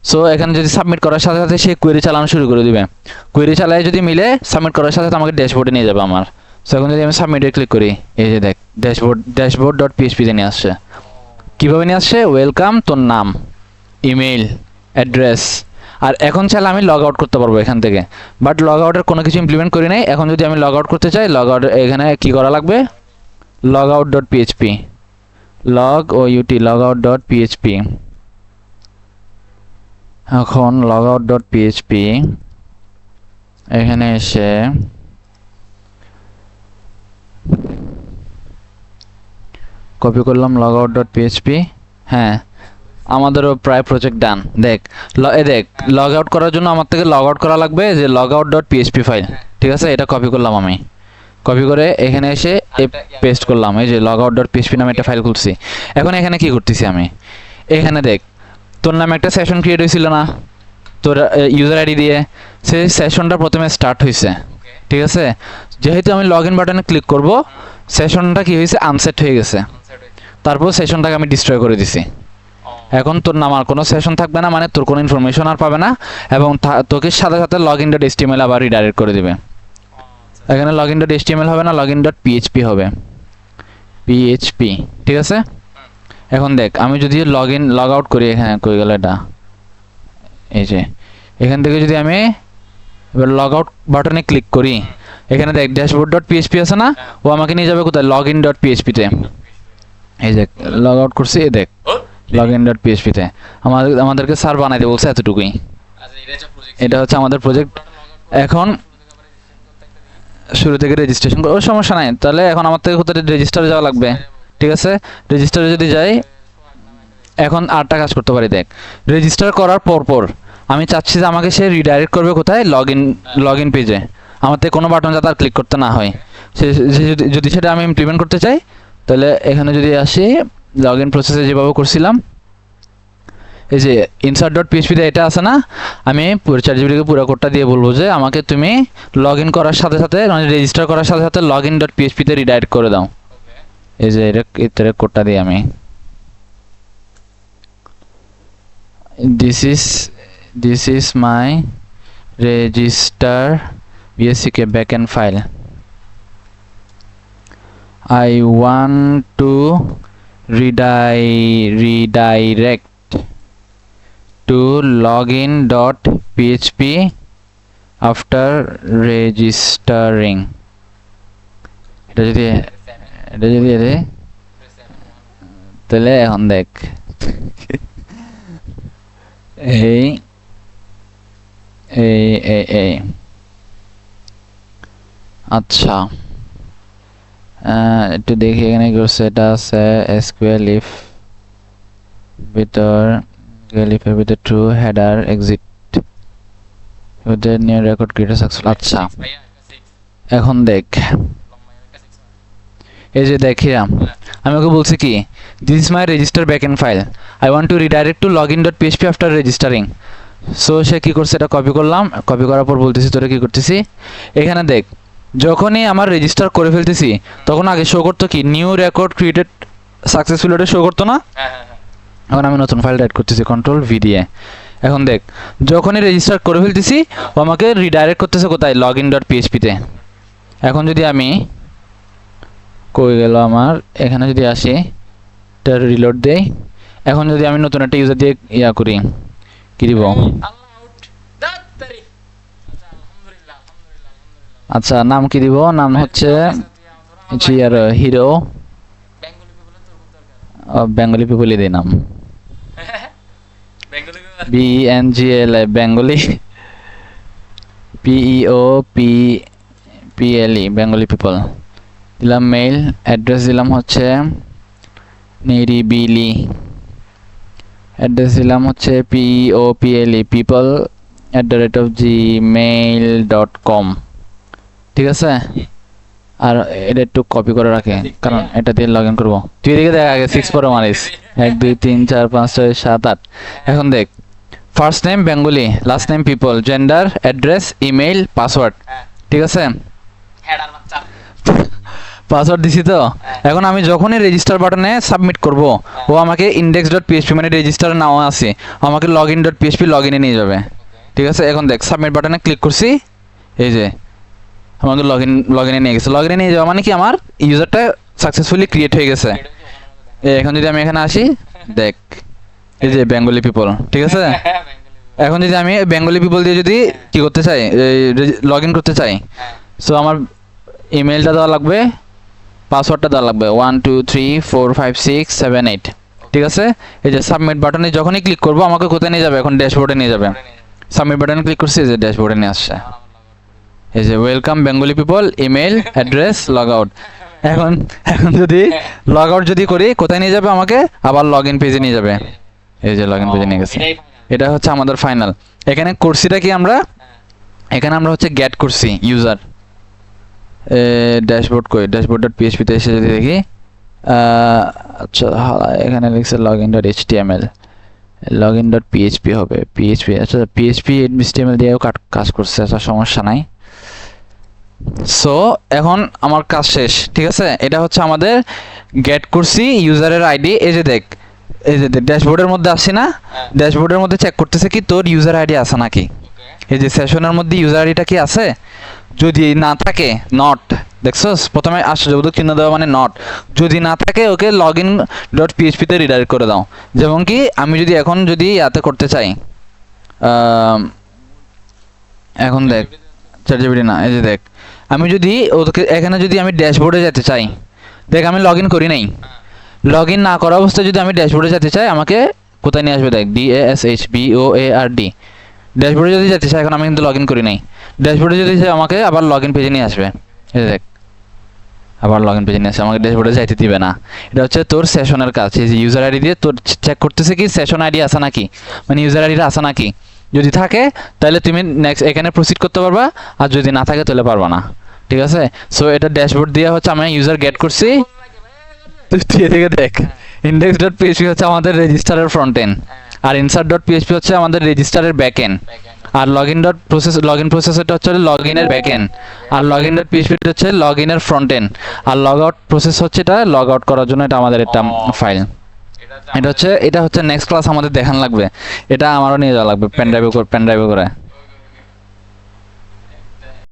S1: সো এখানে যদি সাবমিট করার সাথে সাথে সে কোয়েরি চালানো শুরু করে দিবে, কোয়েরি চালায় যদি মিলে সাবমিট করার সাথে সাথে আমাকে ড্যাশবোর্ডে নিয়ে যাবে আমার। সো এখন যদি আমি সাবমিটে ক্লিক করি, এই যে দেখ ড্যাশবোর্ড ডট পিএইচপিতে নিয়ে আসছে। কীভাবে নিয়ে আসছে? ওয়েলকাম, তোর নাম, ইমেল অ্যাড্রেস। আর এখন চাইলে আমি লগ আউট করতে পারবো এখান থেকে, বাট লগ আউটের কোনো কিছু ইমপ্লিমেন্ট করি নাই। এখন যদি আমি লগ আউট করতে চাই, লগ আউট এখানে কী করা লাগবে? Log out dot PHP, log out dot PHP. এখন লগ আউট ডট পিএইচপি এখানে এসে কপি করলাম লগ আউট ডট পিএইচপি। হ্যাঁ, আমাদেরও প্রায় প্রজেক্ট ডান। দেখ লগ আউট করার জন্য আমার থেকে লগ আউট করা লাগবে যে log out dot PHP file, ঠিক আছে? এটা কপি করলাম আমি, কপি করে এখানে এসে পেস্ট করলাম। এই যে লগ আউট ডট পিএইচপি নামে একটা ফাইল খুলছি। এখন এখানে কি করতেছি আমি? এখানে দেখ, তোর নামে একটা সেশন ক্রিয়েট হয়েছিল না তোর ইউজার আইডি দিয়ে? সেই সেশনটা প্রথমে স্টার্ট হয়েছে, ঠিক আছে? যেহেতু আমি লগ ইন বাটনে ক্লিক করব, সেশনটা কি হয়েছে? আনসেট হয়ে গেছে। তারপর সেশনটাকে আমি ডিস্ট্রয় করে দিছি। এখন তোর নাম আর কোনো সেশন থাকবে না, মানে তোর কোনো ইনফরমেশন আর পাবে না, এবং তোকে সাথে সাথে লগ ইন ডট এইচটিএমএল আবার রিডাইরেক্ট করে দেবে। এখানে লগ ইন ডট এইচটিএমএল হবে না, লগ ইন ডট পিএইচপি হবে, পিএইচপি, ঠিক আছে? এখন দেখ, আমি যদি লগ আউট করি, এখানে কই গেল এটা? এই যে এখান থেকে যদি আমি এবার লগ আউট বাটনে ক্লিক করি, এখানে দেখ ড্যাশবোর্ড ডট পিএইচপি আছে না, ও আমাকে নিয়ে যাবে কোথায়? লগ ইন ডট পিএইচপিতে। এই যে লগ আউট করছি, এই দেখ লগ ইন ডট পিএইচপিতে আমাদেরকে স্যার বানাইতে বলছে এতটুকুই। এটা হচ্ছে আমাদের প্রজেক্ট। এখন শুরু থেকে রেজিস্ট্রেশন করবো, সমস্যা নাই। তাহলে এখন আমার থেকে কোথায় রেজিস্টারে যাওয়া লাগবে, ঠিক আছে? রেজিস্টারে যদি যাই, এখন আটটা কাজ করতে পারি। দেখ, রেজিস্টার করার পর আমি চাচ্ছি যে আমাকে সে রিডাইরেক্ট করবে কোথায়? লগ ইন পেজে। আমার থেকে কোনো বাটন যাতে আর ক্লিক করতে না হয়। যদি সেটা আমি ইমপ্লিমেন্ট করতে চাই, তাহলে এখানে যদি আসি, লগ ইন প্রসেসে যেভাবে করছিলাম, এই যে ইনসার্ট ডট পিএইচপিতে এটা আছে না, আমি চ্যাটজিপিটিকে পুরো কোডটা দিয়ে বলবো যে আমাকে তুমি লগ ইন করার সাথে সাথে, মানে রেজিস্টার করার সাথে সাথে লগ ইন ডট পিএইচপিতে রিডাইরেক্ট করে দাও। এই যে এর কোডটা দিয়ে আমি, this is my register basic backend file. I want to redirect to login.php after registering. এটা যদি তাহলে এখন দেখ, এই আচ্ছা, একটু দেখি এখানে কি করছে। এটা আছে এসকিউএল ইফ ভিতর true header exit new record create successful. আচ্ছা, এখন দেখ, এই যে দেখিলাম, আমি ওকে বলছি কি, this is my register backend file, I want to redirect to log in dot PHP after registering. So সে কী করছে, এটা কপি করলাম, কপি করার পর বলতেছি তোরা কী করতেছি। এখানে দেখ, যখনই আমার রেজিস্টার করে ফেলতেছি, তখন আগে শো করতো কি, নিউ রেকর্ড ক্রিয়েটেড সাকসেসফুল, এটা শো করতো না? এখন আমি নতুন ফাইল অ্যাড করতেছি, কন্ট্রোল ভি দিয়ে। এখন দেখ, যখনই রেজিস্টার করে ফেলতেছি, ও আমাকে রিডাইরেক্ট করতেছে কোথায়? লগ ইন ডট পিএইচপিতে। এখন যদি আমি কই গেল আমার, এখানে যদি আসি, এটা রিলোড দেই, এখন যদি আমি নতুন একটা ইউজার দিয়ে ইয়া করি, কি দিব? আচ্ছা, নাম কি দিব? নাম হচ্ছে হিরো বেঙ্গলি পিপলই দিই নাম, BENGL Bengali, PEOPLE Bengali people দিলাম। মেইল অ্যাড্রেস দিলাম হচ্ছে নিরিবিলি, অ্যাড্রেস দিলাম হচ্ছে PEOPLE people@gmail.com, ঠিক আছে? আর এটা একটু কপি করে রাখে, কারণ এটা দিয়ে লগ ইন করবো। তুই এদিকে দেখ আগে 6 পরে মারিস, 1 2 3 4 5 6 7 8। এখন দেখ, first name Bengali, last name people, gender, address, email, password,
S2: হ্যাঁ
S1: ঠিক আছে?
S2: হেডার বাচ্চা
S1: পাসওয়ার্ড দিছি তো। এখন আমি যখনই রেজিস্টার বাটনে সাবমিট করব, ও আমাকে index.php মানে রেজিস্টারে নাও আছে, আমাকে login.php লগইনে নিয়ে যাবে, ঠিক আছে? এখন দেখ, সাবমিট বাটনে ক্লিক করছি, এই যে আমাকে লগইনে নিয়ে গেছে। লগইনে নিয়ে যাওয়া মানে কি, আমার ইউজারটা সাকসেসফুলি ক্রিয়েট হয়ে গেছে। এখন যদি আমি এখানে আসি, দেখ এই যে বেঙ্গলি পিপল, ঠিক আছে? এখন যদি আমি বেঙ্গলি পিপল দিয়ে যদি কি করতে চাই, লগ ইন করতে চাই, সো আমার ইমেলটা দেওয়া লাগবে, পাসওয়ার্ডটা দেওয়া লাগবে 1 2 3 4 5 6 7 8, ঠিক আছে? এই যে সাবমিট বাটনে যখনই ক্লিক করবো, আমাকে কোথায় নিয়ে যাবে? এখন ড্যাশবোর্ডে নিয়ে যাবে। সাবমিট বাটনে ক্লিক করছি, এই যে ড্যাশবোর্ডে নিয়ে আসছে, এই যে welcome Bengali people, email, address, log out. এখন এখন যদি লগ আউট যদি করি, কোথায় নিয়ে যাবে আমাকে? আবার লগ ইন পেজে নিয়ে যাবে। এই যে লগ ইন পেজে নিয়ে গেছে। এটা হচ্ছে আমাদের ফাইনাল। এখানে করছিটা কি আমরা, এখানে আমরা হচ্ছে গেট করছি ইউজার। ড্যাশবোর্ড কই, ড্যাশবোর্ড.php তে এসে যদি দেখি, আচ্ছা এখানে লিখছে login.html, login.php হবে, php, আচ্ছা php HTML দিয়েও কাজ করছে, আচ্ছা সমস্যা নাই। সো এখন আমার কাজ শেষ, ঠিক আছে? এটা হচ্ছে আমাদের গেট করছি ইউজারের আইডি। এই যে দেখ, এই যে ড্যাশবোর্ডের মধ্যে আসছে না, ড্যাশবোর্ডের মধ্যে চেক করতেছে কি তোর ইউজার আইডি আছে নাকি। এই যে সেশনের মধ্যে ইউজার আইডিটা কি আছে, যদি না থাকে নট, দেখছস প্রথমে আসছে যেহেতু চিহ্ন দেওয়া মানে নট, যদি না থাকে ওকে login.php তে রিডাইরেক্ট করে দাও। যেমন কি আমি যদি এখন যদি ইয়াতে করতে চাই, এখন দেখ ChatGPT না, এই যে দেখ, আমি যদি ওকে এখানে যদি আমি ড্যাশবোর্ডে যেতে চাই, দেখ আমি লগ ইন করি নাই, লগ ইন না করা অবস্থায় যদি আমি ড্যাশবোর্ডে যেতে চাই, আমাকে কোথায় নিয়ে আসবে? দেখ DASHBOARD, ড্যাশবোর্ডে যদি যেতে চাই, এখন আমি কিন্তু লগ ইন করি নাই, ড্যাশবোর্ডে যদি চাই আমাকে আবার লগ ইন পেজে নিয়ে আসবে। এই যে দেখ, আবার লগ ইন পেজে নিয়ে আসবে, আমাকে ড্যাশবোর্ডে যাইতে দিবে না। এটা হচ্ছে তোর সেশনের কাজ। এই যে ইউজার আইডি দিয়ে তোর চেক করতেছে কি সেশন আইডি আছে নাকি, মানে ইউজার আইডিটা আছে নাকি। যদি থাকে তাহলে তুমি নেক্সট এখানে প্রসিড করতে পারবা, আর যদি না থাকে তাহলে পারবা না, ঠিক আছে? সো এটা ড্যাশবোর্ড দিয়ে হচ্ছে আমি ইউজার গেট করছি। তুই এদিকে দেখ, index.php হচ্ছে আমাদের রেজিস্টারের ফ্রন্ট এন্ড, আর insert.php হচ্ছে আমাদের রেজিস্টারের ব্যাক এন্ড, আর লগইন প্রসেসরটা হচ্ছে লগইনের ব্যাক এন্ড, আর login.php হচ্ছে লগইনের ফ্রন্ট এন্ড, আর লগ আউট প্রসেস হচ্ছে এটা লগ আউট করার জন্য, এটা আমাদের একটা ফাইল। এটা হচ্ছে নেক্সট ক্লাস আমাদের দেখান লাগবে, এটা আমারও নিয়ে যাওয়া লাগবে পেন ড্রাইভে করে।